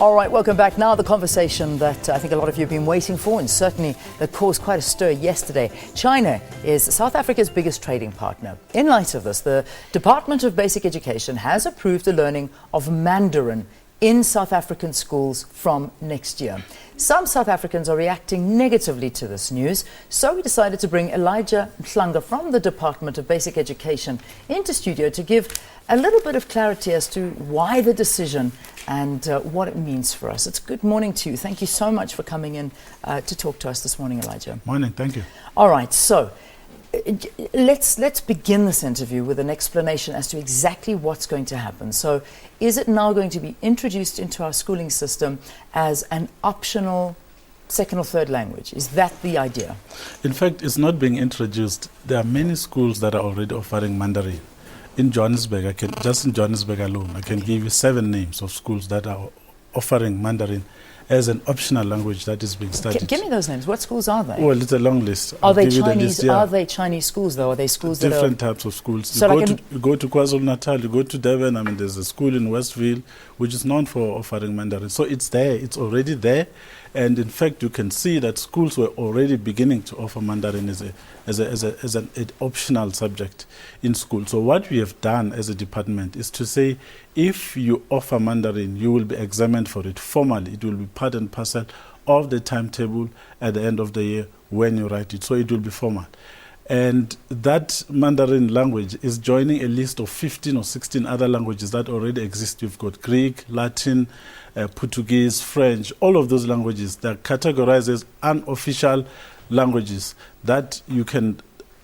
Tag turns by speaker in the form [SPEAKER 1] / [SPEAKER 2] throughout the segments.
[SPEAKER 1] All right, welcome back. Now the conversation that I think a lot of you have been waiting for, and certainly that caused quite a stir yesterday. China is South Africa's biggest trading partner. In light of this, the Department of Basic Education has approved the learning of Mandarin in South African schools from next year. Some South Africans are reacting negatively to this news, so we decided to bring Mhlanga from the Department of Basic Education into studio to give a little bit of clarity as to why the decision and what it means for us. It's good morning to you. Thank you so much for coming in to talk to us this morning, Elijah.
[SPEAKER 2] Morning, thank you.
[SPEAKER 1] All right, so let's begin this interview with an explanation as to exactly what's going to happen. So is it now going to be introduced into our schooling system as an optional second or third language? Is that the idea?
[SPEAKER 2] In fact, it's not being introduced. There are many schools that are already offering Mandarin. In Johannesburg, just in Johannesburg alone, I can give you 7 names of schools that are offering Mandarin as an optional language that is being studied.
[SPEAKER 1] Give me those names. What schools are they?
[SPEAKER 2] Well, it's a long list.
[SPEAKER 1] Are they Chinese? Are they Chinese schools though? Are they schools that are
[SPEAKER 2] different types of schools?
[SPEAKER 1] So
[SPEAKER 2] you go to KwaZulu-Natal, you go to Durban. I mean, there's a school in Westville which is known for offering Mandarin. So it's there. It's already there. And in fact, you can see that schools were already beginning to offer Mandarin as an optional subject in school. So what we have done as a department is to say, if you offer Mandarin, you will be examined for it formally. It will be part and parcel of the timetable at the end of the year when you write it. So it will be formal. And that Mandarin language is joining a list of 15 or 16 other languages that already exist. You've got Greek, Latin, Portuguese, French, all of those languages that are categorized as unofficial languages that you can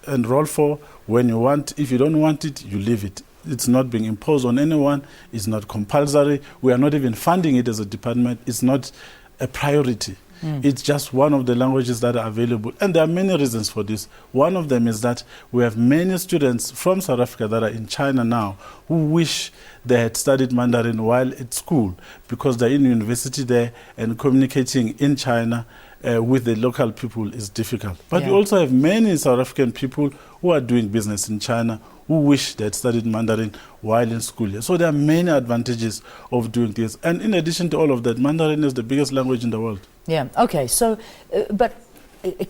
[SPEAKER 2] enroll for when you want. If you don't want it, you leave it. It's not being imposed on anyone. It's not compulsory. We are not even funding it as a department. It's not a priority. It's just one of the languages that are available. And there are many reasons for this. One of them is that we have many students from South Africa that are in China now who wish they had studied Mandarin while at school because they're in university there and communicating in China with the local people is difficult. But we also have many South African people who are doing business in China who wish they had studied Mandarin while in school. So there are many advantages of doing this. And in addition to all of that, Mandarin is the biggest language in the world.
[SPEAKER 1] Yeah, okay. So, but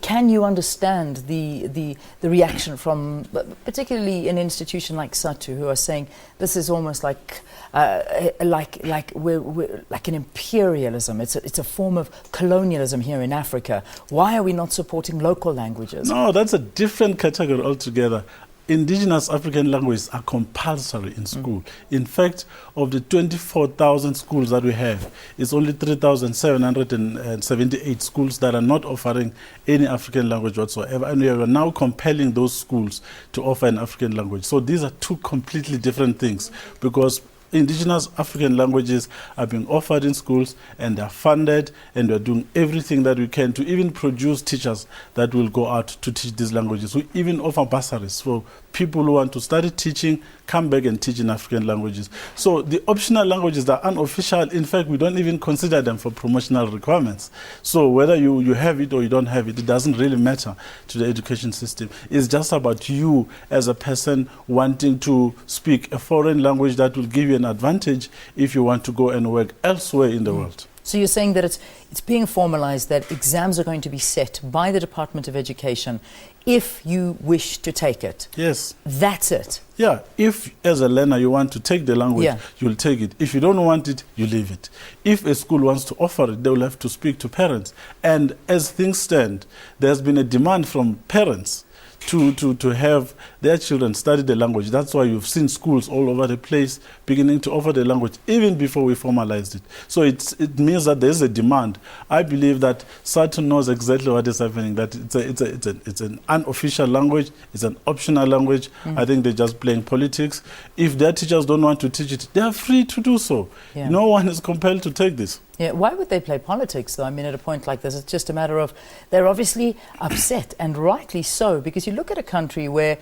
[SPEAKER 1] can you understand the reaction from particularly an institution like SATU, who are saying this is almost like we're like an imperialism? It's a form of colonialism here in Africa. Why are we not supporting local languages?
[SPEAKER 2] No, that's a different category altogether. Indigenous African languages are compulsory in school. In fact, of the 24,000 schools that we have, it's only 3,778 schools that are not offering any African language whatsoever. And we are now compelling those schools to offer an African language. So these are two completely different things, because indigenous African languages are being offered in schools and they are funded, and we are doing everything that we can to even produce teachers that will go out to teach these languages. We even offer bursaries for people who want to study teaching, come back and teach in African languages. So the optional languages that are unofficial, in fact, we don't even consider them for promotional requirements. So whether you have it or you don't have it, it doesn't really matter to the education system. It's just about you as a person wanting to speak a foreign language that will give you an advantage if you want to go and work elsewhere in the world.
[SPEAKER 1] So you're saying that it's being formalized that exams are going to be set by the Department of Education if you wish to take it.
[SPEAKER 2] Yes.
[SPEAKER 1] That's it.
[SPEAKER 2] Yeah. If as a learner you want to take the language, you'll take it. If you don't want it, you leave it. If a school wants to offer it, they will have to speak to parents. And as things stand, there's been a demand from parents to have their children study the language. That's why you've seen schools all over the place beginning to offer the language even before we formalized it. So it means that there's a demand. I believe that SATU knows exactly what is happening, that it's an unofficial language, it's an optional language. I think they're just playing politics. If their teachers don't want to teach it, they are free to do so. No one is compelled to take this.
[SPEAKER 1] Yeah, why would they play politics, though? I mean, at a point like this, it's just a matter of they're obviously upset, and rightly so, because you look at a country where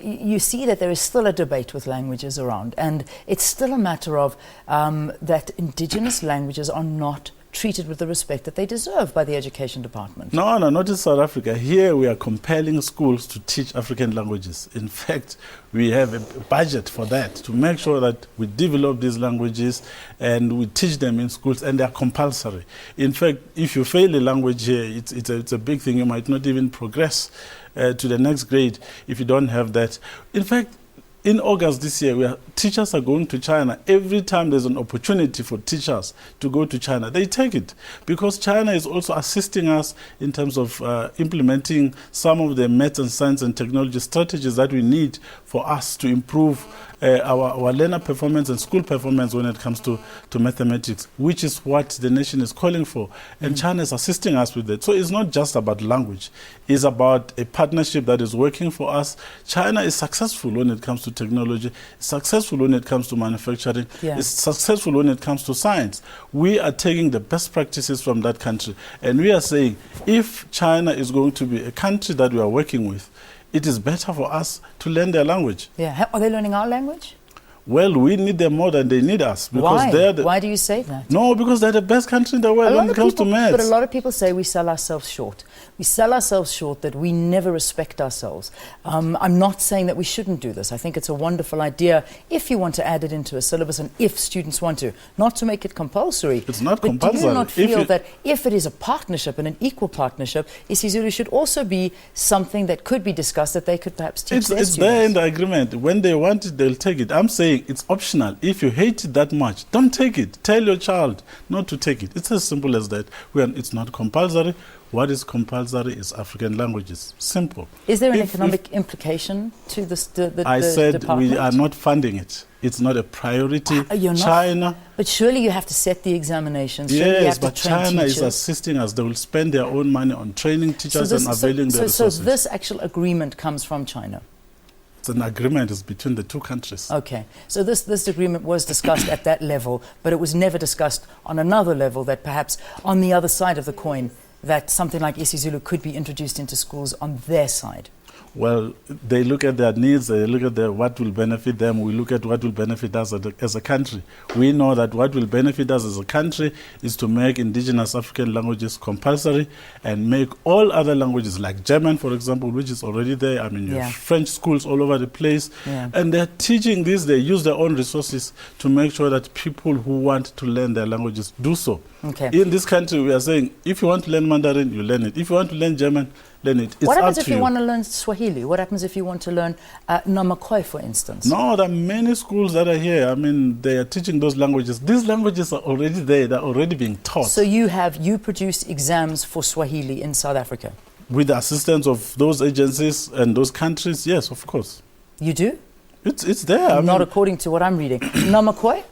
[SPEAKER 1] you see that there is still a debate with languages around, and it's still a matter of that indigenous languages are not treated with the respect that they deserve by the Education Department?
[SPEAKER 2] No, not in South Africa. Here we are compelling schools to teach African languages. In fact, we have a budget for that, to make sure that we develop these languages and we teach them in schools, and they are compulsory. In fact, if you fail a language here, it's a big thing. You might not even progress to the next grade if you don't have that. In fact, in August this year, teachers are going to China. Every time there's an opportunity for teachers to go to China, they take it, because China is also assisting us in terms of implementing some of the maths and science and technology strategies that we need for us to improve our learner performance and school performance when it comes to mathematics, which is what the nation is calling for. And China is assisting us with that. So it's not just about language. It's about a partnership that is working for us. China is successful when it comes to technology. It's successful when it comes to manufacturing.
[SPEAKER 1] Yeah.
[SPEAKER 2] It's successful when it comes to science. We are taking the best practices from that country. And we are saying, if China is going to be a country that we are working with, it is better for us to learn their language.
[SPEAKER 1] Yeah. Are they learning our language?
[SPEAKER 2] Well, we need them more than they need us. Because
[SPEAKER 1] Why? Why do you say that?
[SPEAKER 2] No, because they're the best country in the world when it comes to maths.
[SPEAKER 1] But a lot of people say we sell ourselves short. We sell ourselves short, that we never respect ourselves. I'm not saying that we shouldn't do this. I think it's a wonderful idea if you want to add it into a syllabus and if students want to. Not to make it compulsory.
[SPEAKER 2] It's not
[SPEAKER 1] but
[SPEAKER 2] compulsory.
[SPEAKER 1] Do you not feel that if it is a partnership and an equal partnership, isiZulu should also be something that could be discussed, that they could perhaps teach their students?
[SPEAKER 2] It's there in the agreement. When they want it, they'll take it. I'm saying it's optional. If you hate it that much, don't take it. Tell your child not to take it. It's as simple as that. It's not compulsory. What is compulsory is African languages. Simple.
[SPEAKER 1] Is there an economic implication to this,
[SPEAKER 2] I said
[SPEAKER 1] department?
[SPEAKER 2] we are not funding it. It's not a priority. China.
[SPEAKER 1] But surely you have to set the examinations.
[SPEAKER 2] Yes, but China is assisting us. They will spend their own money on training teachers and availing their resources.
[SPEAKER 1] So this actual agreement comes from China?
[SPEAKER 2] It's an agreement is between the two countries.
[SPEAKER 1] Okay. So this agreement was discussed at that level, but it was never discussed on another level, that perhaps on the other side of the coin, that something like isiZulu could be introduced into schools on their side?
[SPEAKER 2] Well, they look at their needs, they look at what will benefit them, we look at what will benefit us as a country. We know that what will benefit us as a country is to make indigenous African languages compulsory and make all other languages, like German, for example, which is already there. I mean, you have French schools all over the place. Yeah. And they're teaching this, they use their own resources to make sure that people who want to learn their languages do so.
[SPEAKER 1] Okay.
[SPEAKER 2] In this country, we are saying, if you want to learn Mandarin, you learn it. If you want to learn German, learn it.
[SPEAKER 1] What happens if you want to learn Swahili? What happens if you want to learn Namakoi, for instance?
[SPEAKER 2] No, there are many schools that are here. I mean, they are teaching those languages. These languages are already there. They're already being taught.
[SPEAKER 1] So you produce exams for Swahili in South Africa?
[SPEAKER 2] With the assistance of those agencies and those countries, yes, of course.
[SPEAKER 1] You do?
[SPEAKER 2] It's there.
[SPEAKER 1] Not according to what I'm reading. Namakoi?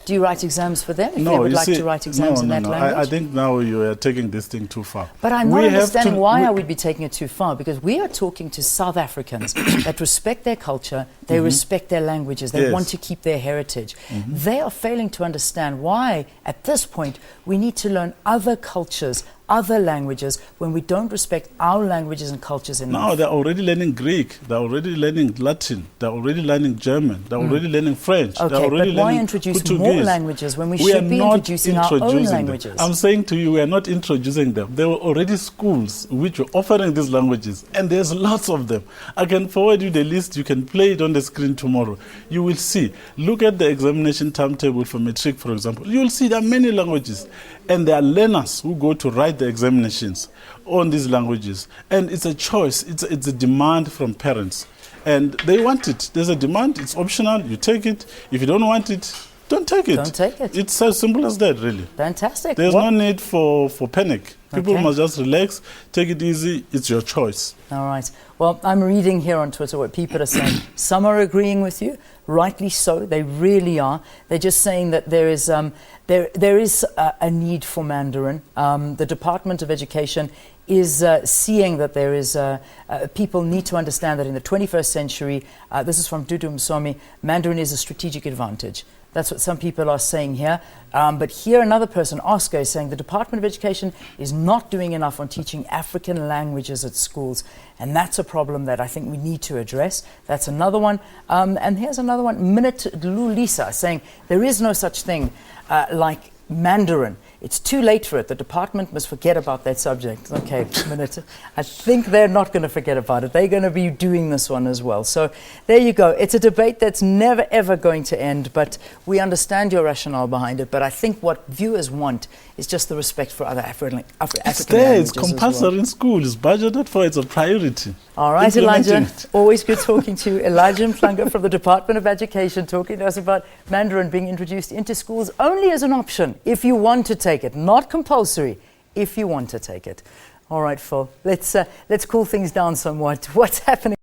[SPEAKER 1] Do you write exams for them if they would like to write exams in that language?
[SPEAKER 2] I think now you are taking this thing too far.
[SPEAKER 1] But I'm not understanding why I would be taking it too far, because we are talking to South Africans that respect their culture, they respect their languages, they want to keep their heritage. They are failing to understand why, at this point, we need to learn other cultures, other languages, when we don't respect our languages and cultures enough.
[SPEAKER 2] No, they're already learning Greek, they're already learning Latin, they're already learning German, they're already learning French.
[SPEAKER 1] Okay,
[SPEAKER 2] they're already
[SPEAKER 1] but why
[SPEAKER 2] learning
[SPEAKER 1] introduce
[SPEAKER 2] Portuguese.
[SPEAKER 1] more languages when we should be introducing our own languages?
[SPEAKER 2] I'm saying to you, we are not introducing them. There were already schools which were offering these languages, and there's lots of them. I can forward you the list, you can play it on the screen tomorrow. You will see. Look at the examination timetable for matric, for example. You will see there are many languages, and there are learners who go to write the examinations on these languages. And it's a choice, it's a demand from parents. And they want it. There's a demand, it's optional, you take it. If you don't want it, don't take it.
[SPEAKER 1] Don't take it.
[SPEAKER 2] It's as simple as that, really.
[SPEAKER 1] Fantastic.
[SPEAKER 2] There's no need for panic. People must just relax, take it easy, it's your choice.
[SPEAKER 1] All right. Well, I'm reading here on Twitter what people are saying. Some are agreeing with you, rightly so, they really are. They're just saying that there is a need for Mandarin. The Department of Education is seeing that there is, people need to understand that in the 21st century, this is from Dudu Msomi, Mandarin is a strategic advantage. That's what some people are saying here. But here another person, Oscar, is saying the Department of Education is not doing enough on teaching African languages at schools. And that's a problem that I think we need to address. That's another one. And here's another one, Minute Lulisa, saying there is no such thing like Mandarin. it's too late for it. The department must forget about that subject. Okay, a minute. I think they're not going to forget about it. They're going to be doing this one as well. So there you go. It's a debate that's never, ever going to end, but we understand your rationale behind it. But I think what viewers want is just the respect for other African
[SPEAKER 2] It's there.
[SPEAKER 1] languages.
[SPEAKER 2] It's compulsory in school. It's budgeted for. It's a priority.
[SPEAKER 1] All right,
[SPEAKER 2] Implementing
[SPEAKER 1] Elijah.
[SPEAKER 2] it.
[SPEAKER 1] Always good talking to you. Elijah Mhlanga from the Department of Education, talking to us about Mandarin being introduced into schools only as an option if you want to take it, not compulsory if you want to take it. All right, Phil. Let's cool things down somewhat. What's happening?